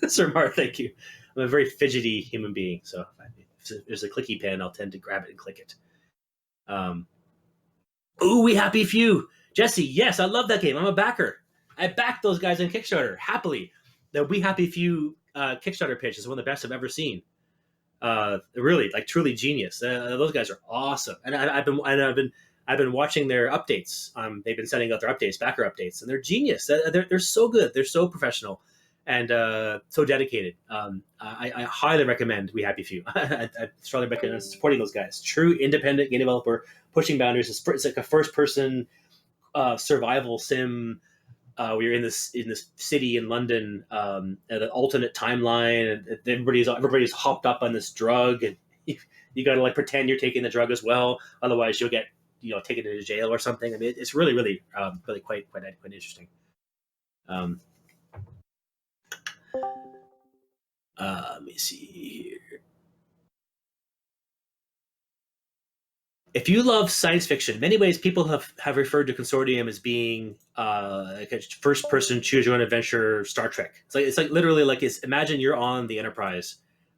A: Sir Mark, thank you. I'm a very fidgety human being, so if there's a clicky pen, I'll tend to grab it and click it. Ooh, We Happy Few. Jesse, yes, I love that game. I'm a backer. I backed those guys on Kickstarter happily. The We Happy Few Kickstarter pitch is one of the best I've ever seen. Really, like truly genius. Those guys are awesome, and I've been watching their updates. They've been sending out their updates, backer updates, and they're genius. They're so good. They're so professional, and so dedicated. I highly recommend We Happy Few. I strongly recommend supporting those guys. True independent game developer pushing boundaries. It's like a first person survival sim. We were in this city in London, at an alternate timeline, and everybody's hopped up on this drug, and you got to like pretend you're taking the drug as well, otherwise you'll get taken into jail or something. I mean, it's really really quite interesting. Um, let me see here. If you love science fiction, in many ways people have referred to Consortium as being like a first-person choose-your-own-adventure Star Trek. It's like literally like imagine you're on the Enterprise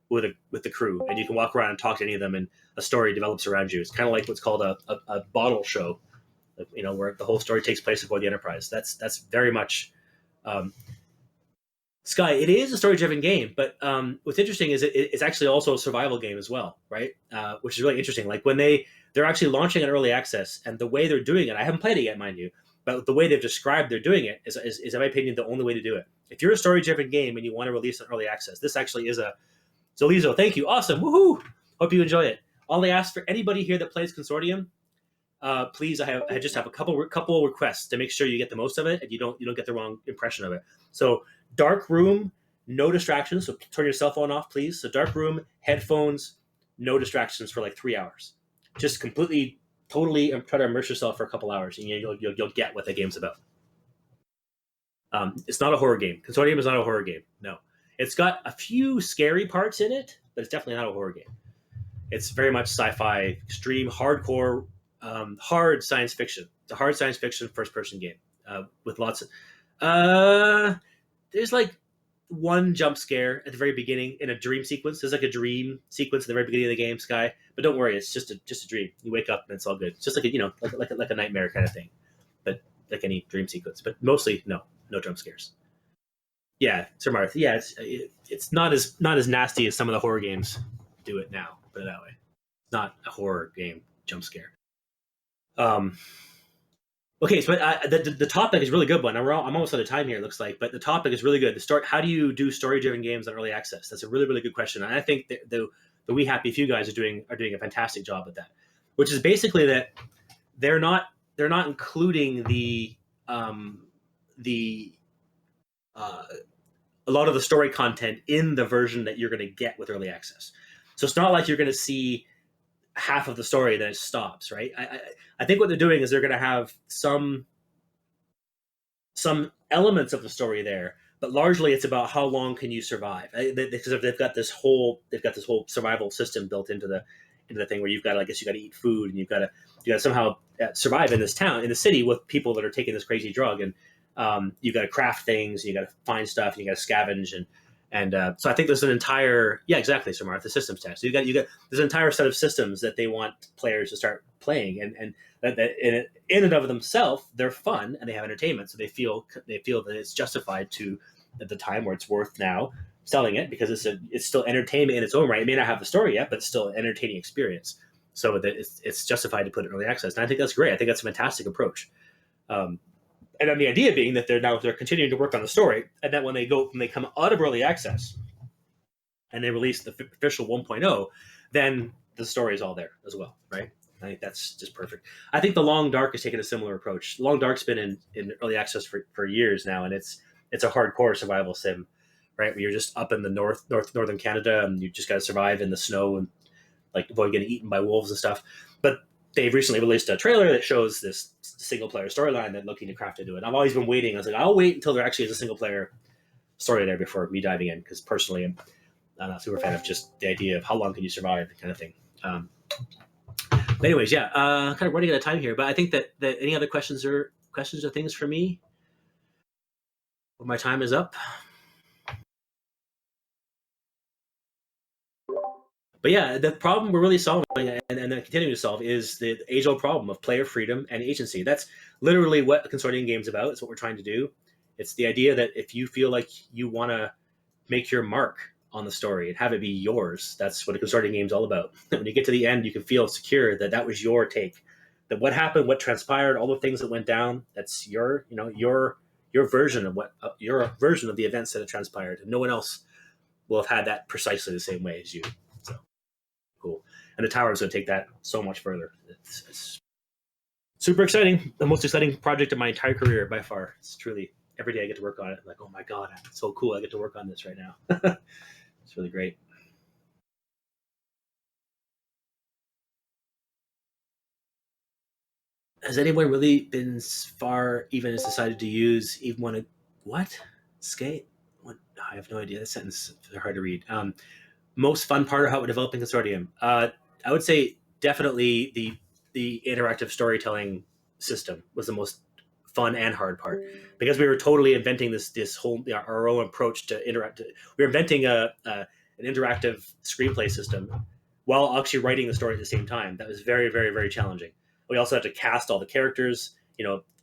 A: with the crew, and you can walk around and talk to any of them, and a story develops around you. It's kind of like what's called a bottle show, where the whole story takes place before the Enterprise. That's very much Sky. It is a story-driven game, but what's interesting is it's actually also a survival game as well, right? Which is really interesting. Like when they're actually launching an early access, and the way they're doing it, I haven't played it yet, mind you, but the way they've described they're doing it is in my opinion, the only way to do it. If you're a story-driven game and you want to release an early access, this actually is a... So Lizo, thank you. Awesome. Woohoo! Hope you enjoy it. All I ask for anybody here that plays Consortium, please, I just have a couple requests to make sure you get the most of it and you don't get the wrong impression of it. So dark room, no distractions. So turn your cell phone off, please. So dark room, headphones, no distractions for like 3 hours. Just completely, totally try to immerse yourself for a couple hours, and you'll get what the game's about. It's not a horror game. Consortium is not a horror game. No, it's got a few scary parts in it, but it's definitely not a horror game. It's very much sci-fi, extreme, hardcore, hard science fiction. It's a hard science fiction first-person game with lots of... there's like one jump scare at the very beginning in a dream sequence. There's like a dream sequence at the very beginning of the game, Sky. But don't worry, it's just a dream. You wake up and it's all good. It's just like like a nightmare kind of thing, but like any dream sequence. But mostly no jump scares. Yeah, Sir Marth. Yeah, it's not as nasty as some of the horror games do it now. Put it that way. It's not a horror game jump scare. Okay, so the topic is really good one. I'm almost out of time here, it looks like, but the topic is really good. How do you do story-driven games on early access? That's a really, really good question. And I think the We Happy Few guys are doing a fantastic job at that, which is basically that they're not including a lot of the story content in the version that you're going to get with early access. So it's not like you're going to see half of the story then it stops, right? I think what they're doing is they're going to have some elements of the story there, but largely it's about how long can you survive, because they've got this whole survival system built into the thing where you've got to eat food, and you've got to somehow survive in this town, in the city, with people that are taking this crazy drug, and you've got to craft things, and you got to find stuff, and you got to scavenge, and so I think there's an entire exactly, so Martha, systems test. So you got there's an entire set of systems that they want players to start playing, and that in and of themselves they're fun and they have entertainment, so they feel that it's justified to, at the time where it's worth now, selling it, because it's still entertainment in its own right. It may not have the story yet, but it's still an entertaining experience, so that it's justified to put it early access. And I think that's great. I think that's a fantastic approach. And then the idea being that they're continuing to work on the story, and that when they come out of early access and they release the official 1.0, then the story is all there as well, right? I think that's just perfect. I think The Long Dark has taken a similar approach. Long Dark's been in early access for years now, and it's a hardcore survival sim, right? Where you're just up in the northern Canada, and you just got to survive in the snow and like avoid getting eaten by wolves and stuff. But they've recently released a trailer that shows this single player storyline that looking to craft into it. I've always been waiting. I was like, I'll wait until there actually is a single player story there before me diving in, because personally I'm not a super fan of just the idea of how long can you survive kind of thing. But anyways, kind of running out of time here, but I think that any other questions or things for me? Well, my time is up. But yeah, the problem we're really solving and then continuing to solve is the age-old problem of player freedom and agency. That's literally what Consortium Games is about. It's what we're trying to do. It's the idea that if you feel like you want to make your mark on the story and have it be yours, that's what a Consortium Game is all about. When you get to the end, you can feel secure that was your take. That what happened, what transpired, all the things that went down, that's your your version of the events that have transpired, and no one else will have had that precisely the same way as you. So cool. And the tower is going to take that so much further. It's super exciting. The most exciting project of my entire career by far. It's truly, every day I get to work on it. I'm like, oh my God, it's so cool. I get to work on this right now. It's really great. Has anyone really been far, even as decided to use, even want to, what? Skate? What? I have no idea. That sentence is hard to read. Most fun part of how we're developing Consortium? I would say definitely the interactive storytelling system was the most fun and hard part, because we were totally inventing this whole our own approach to interact. We were inventing an interactive screenplay system while actually writing the story at the same time. That was very, very, very challenging. We also had to cast all the characters,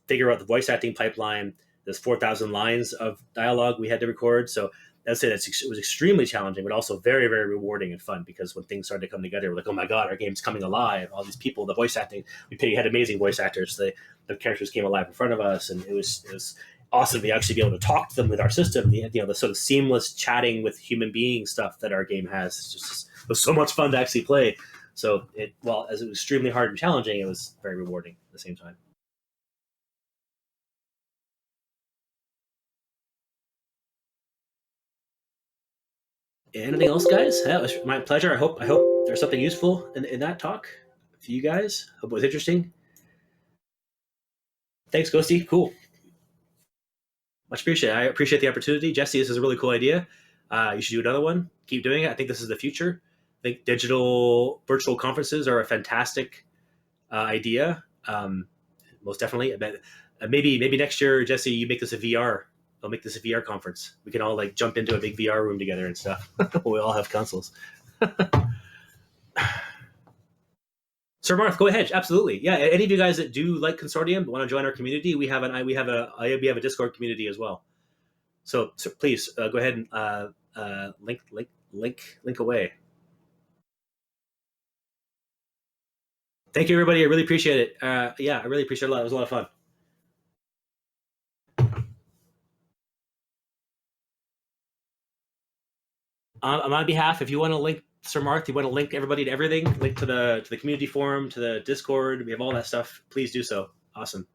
A: figure out the voice acting pipeline. There's 4,000 lines of dialogue we had to record. So I'd say it was extremely challenging, but also very, very rewarding and fun, because when things started to come together, we're like, oh my God, our game's coming alive. All these people, the voice acting, we had amazing voice actors. The characters came alive in front of us, and it was awesome to actually be able to talk to them with our system. The sort of seamless chatting with human being stuff that our game has. It was so much fun to actually play. So as it was extremely hard and challenging, it was very rewarding at the same time. Anything else, guys? Yeah, it was my pleasure. I hope there's something useful in that talk for you guys. Hope it was interesting. Thanks, Ghosty. Cool. Much appreciated. I appreciate the opportunity. Jesse, this is a really cool idea. You should do another one. Keep doing it. I think this is the future. I think digital virtual conferences are a fantastic idea. Most definitely. Maybe next year, Jesse, you make this a VR. I'll make this a VR conference. We can all jump into a big VR room together and stuff. We all have consoles. Sir Marth, go ahead. Absolutely. Yeah. Any of you guys that do like Consortium, want to join our community, we have a Discord community as well. So please go ahead and link away. Thank you, everybody. I really appreciate it. I really appreciate it a lot. It was a lot of fun. On my behalf, if you want to link Sir Marth, you want to link everybody to everything, link to the community forum, to the Discord, we have all that stuff. Please do so. Awesome.